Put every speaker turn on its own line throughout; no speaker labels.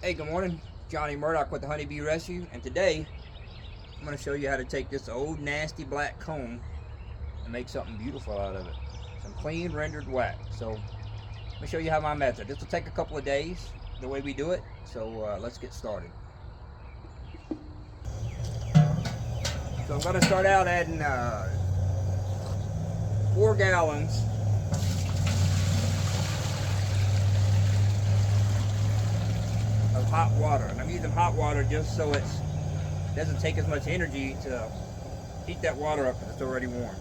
Hey, good morning. Johnny Murdoch with the Honeybee Rescue, and today I'm going to show you how to take this old nasty black comb and make something beautiful out of it. Some clean rendered wax. So let me show you how my method. This will take a couple of days, the way we do it. So let's get started. So I'm going to start out adding 4 gallons of hot water, and I'm using hot water just so it doesn't take as much energy to heat that water up because it's already warm.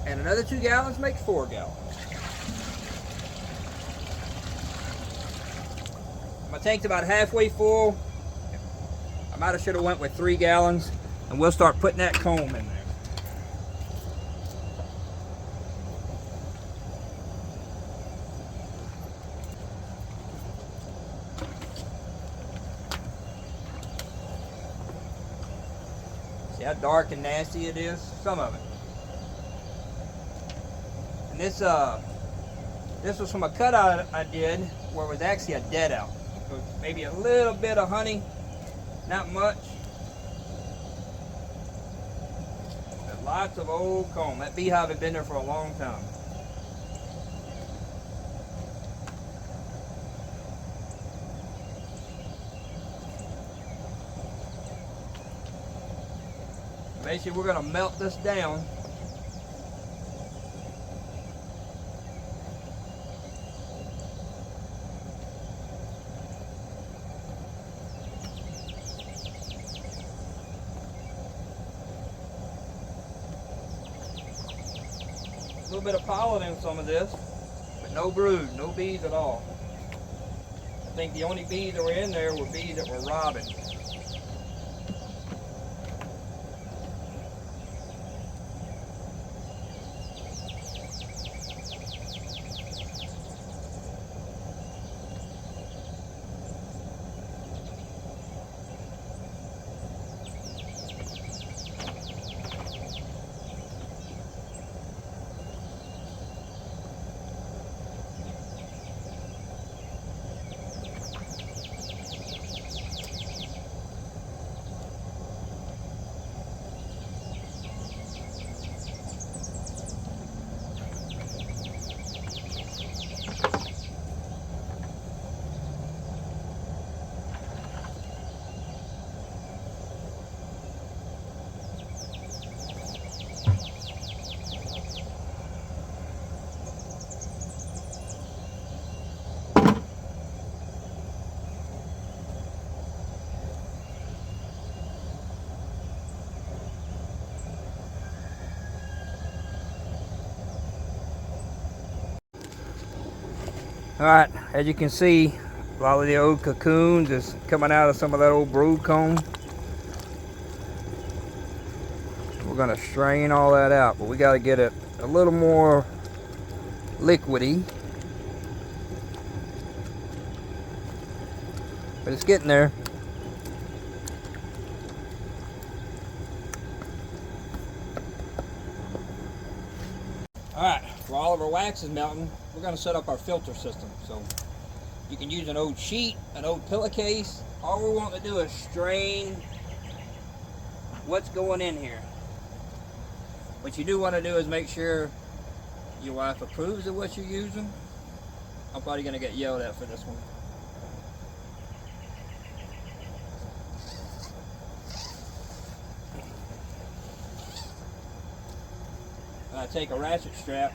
And another 2 gallons makes 4 gallons. My tank's about halfway full. I might have should have went with 3 gallons, and we'll start putting that comb in there. See how dark and nasty it is? Some of it. And this was from a cutout I did where it was actually a dead out. So maybe a little bit of honey, not much. But lots of old comb. That beehive had been there for a long time. Basically, we're going to melt this down. A little bit of pollen in some of this, but no brood, no bees at all. I think the only bees that were in there were bees that were robbing. Alright, as you can see, a lot of the old cocoons is coming out of some of that old brood comb. We're going to strain all that out, but we got to get it a little more liquidy. But it's getting there. Alright, for all of our wax is melting, we're going to set up our filter system. So you can use an old sheet, an old pillowcase. All we want to do is strain what's going in here. What you do want to do is make sure your wife approves of what you're using. I'm probably going to get yelled at for this one. I take a ratchet strap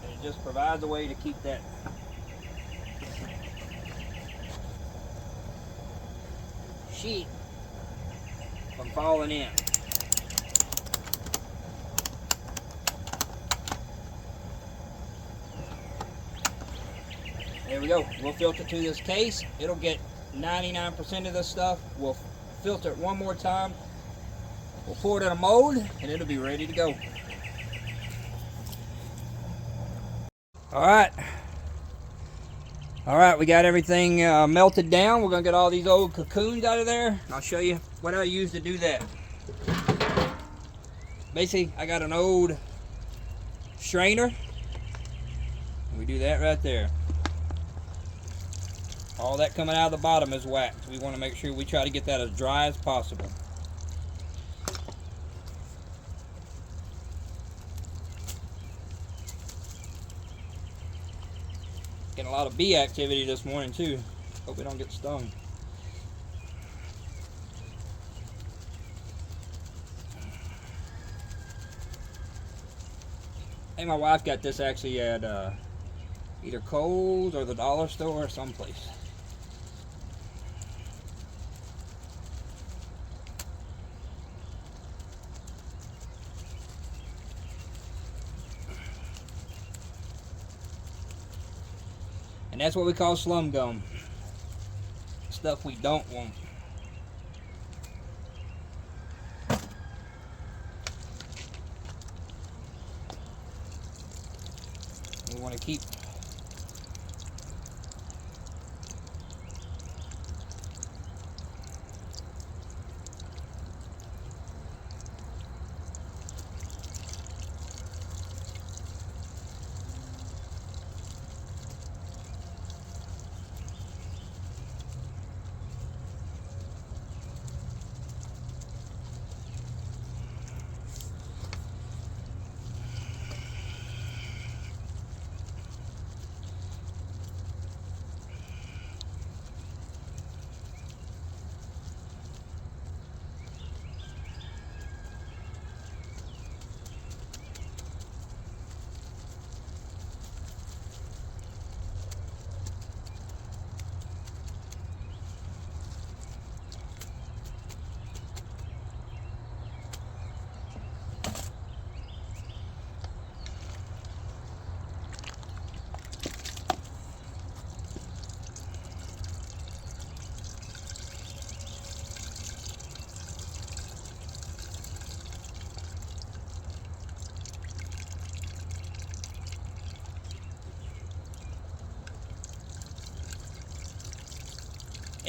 and it just provides a way to keep that sheet from falling in. There we go. We'll filter to this case. It'll get 99% of this stuff. We'll filter it one more time. We'll pour it in a mold and it'll be ready to go. Alright, we got everything melted down. We're going to get all these old cocoons out of there. I'll show you what I use to do that. basically I got an old strainer. We do that right there. All that coming out of the bottom is wax. We want to make sure we try to get that as dry as possible. Getting a lot of bee activity this morning too. Hope we don't get stung. Hey, my wife got this actually at either Kohl's or the dollar store or someplace. And that's what we call slum gum. Stuff we don't want. We want to keep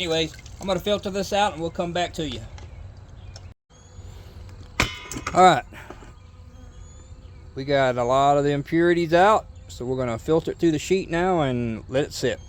Anyways, I'm going to filter this out and we'll come back to you. Alright. We got a lot of the impurities out, so we're going to filter it through the sheet now and let it sit.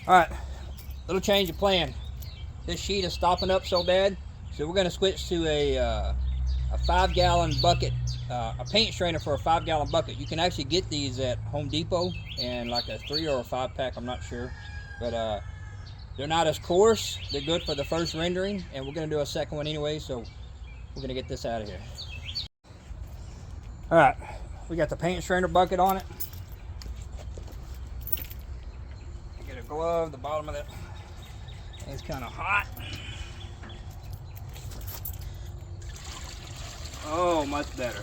Alright, little change of plan. This sheet is stopping up so bad, so we're going to switch to a 5-gallon bucket, a paint strainer for a 5-gallon bucket. You can actually get these at Home Depot in like a 3 or a 5 pack, I'm not sure. But they're not as coarse. They're good for the first rendering, and we're going to do a second one anyway, so we're going to get this out of here. Alright, we got the paint strainer bucket on it. Get a glove, the bottom of it is kind of hot. Oh, much better.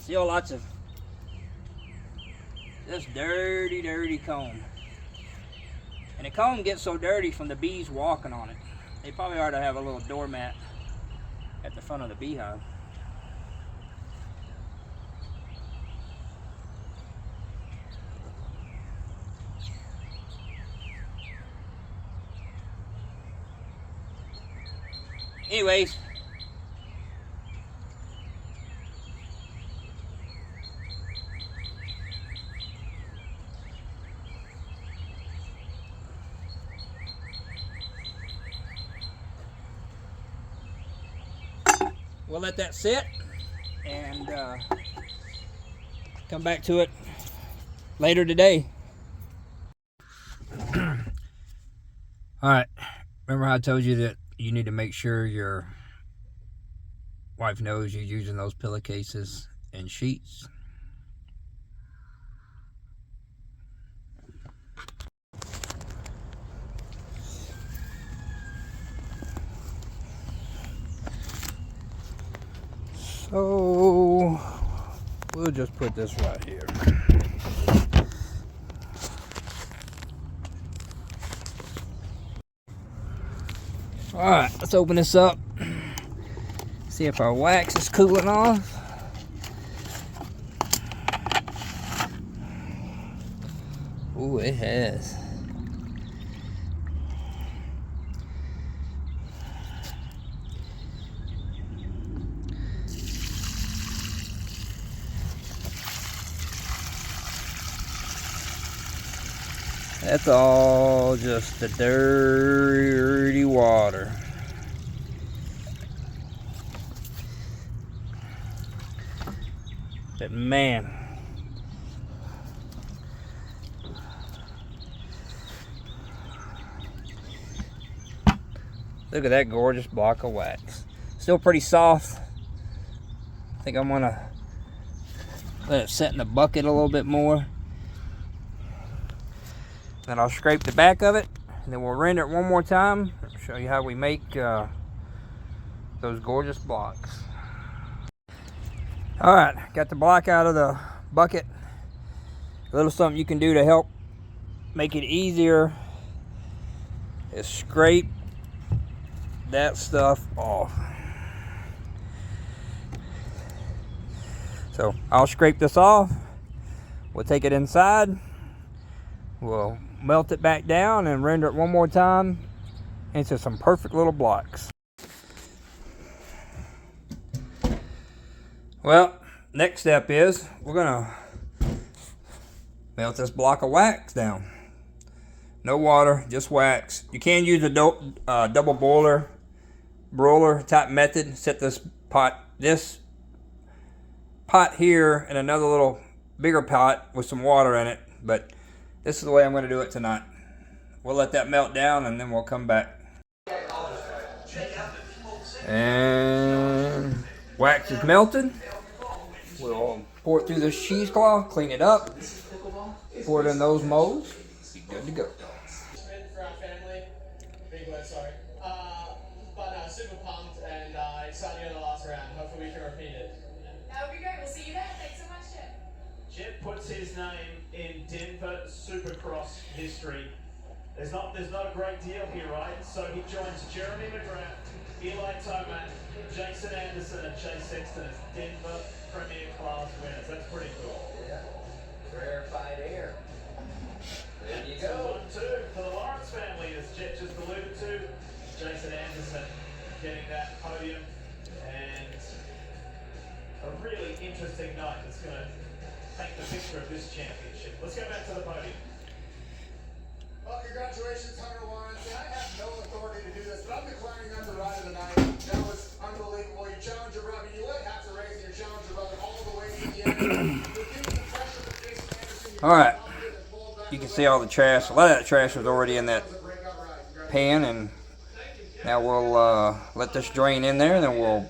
Still lots of this dirty, dirty comb. And the comb gets so dirty from the bees walking on it. They probably ought to have a little doormat at the front of the beehive. Anyways, we'll let that sit and come back to it later today. All right, remember how I told you that you need to make sure your wife knows you're using those pillowcases and sheets? So we'll just put this right here. All right, let's open this up. See if our wax is cooling off. Ooh, it has. That's all just the dirty water. But man, look at that gorgeous block of wax. Still pretty soft. I think I'm gonna let it set in the bucket a little bit more. Then I'll scrape the back of it, and then we'll render it one more time. I'll show you how we make those gorgeous blocks. All right, got the block out of the bucket. A little something you can do to help make it easier is scrape that stuff off. So I'll scrape this off. We'll take it inside. We'll melt it back down and render it one more time into some perfect little blocks. Well, next step is we're gonna melt this block of wax down. No water, just wax. You can use a double broiler type method. Set this pot here in another little bigger pot with some water in it, but this is the way I'm going to do it tonight. We'll let that melt down and then we'll come back. And wax is melted. We'll pour it through this cheesecloth, clean it up, pour it in those molds. Be good to go.
For our family, big word, sorry. But super pumped and excited to go the last round. Hopefully we can repeat it.
That would be great. We'll see you there. Thanks so much, Chip.
Chip puts his name in Denver Supercross history. There's not a great deal here, right? So he joins Jeremy McGrath, Eli Tomac, Jason Anderson, and Chase Sexton as Denver Premier Class winners. That's pretty cool.
Yeah. Rarefied air. There you
So
go.
1-2 for the Lawrence family, as Jet just alluded to. Jason Anderson getting that podium, and a really interesting night that's going to paint the picture of this championship. Let's go back to the podium.
Well, congratulations, Hunter Lawrence. And I have no authority to do this, but I'm declaring you the ride of the night. That was unbelievable. You challenged your brother. You led half the race, and you challenged your brother all the way to the end.
All right, you can see all the trash. A lot of that trash was already in that pan, and now we'll let this drain in there, and then we'll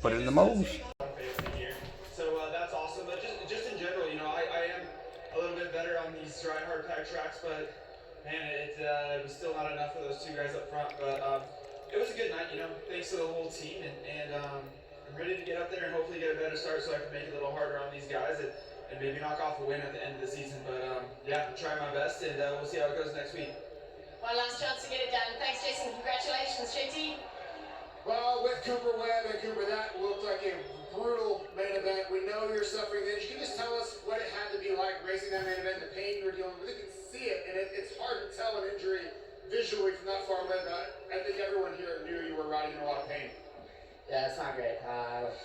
put it in the molds.
So that's awesome. But just in general, you know, I am a little bit better on these dry hard pack tracks, but man, it was still not enough for those two guys up front. But it was a good night, you know. Thanks to the whole team, and I'm ready to get up there and hopefully get a better start so I can make it a little harder on these guys and maybe knock off a win at the end of the season. But yeah, I'm trying my best, and we'll see how it goes next week.
One last chance to get it done. Thanks, Jason. Congratulations, JT.
Well, with Cooper Webb and Cooper, that looked like a brutal main event. We know you're suffering the injury. Can you just tell us what it had to be like racing that main event, the pain you were dealing with? You can see it, and it's hard to tell an injury visually from that far away, but I think everyone here knew you were riding in a lot of pain.
Yeah, it's not great.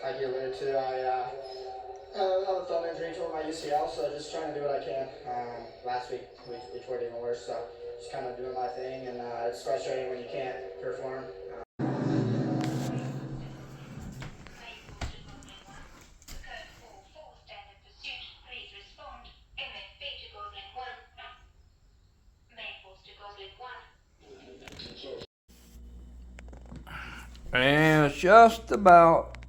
Like you alluded to, I have a thumb injury to my UCL, so just trying to do what I can. Last week, we tore it even worse, so just kind of doing my thing, and it's frustrating when you can't perform.
And it's just about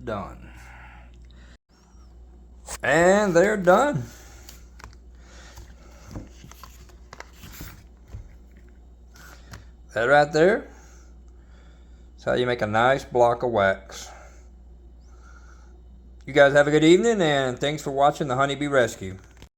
done. And they're done. That right there is how you make a nice block of wax. You guys have a good evening, and thanks for watching the Honeybee Rescue.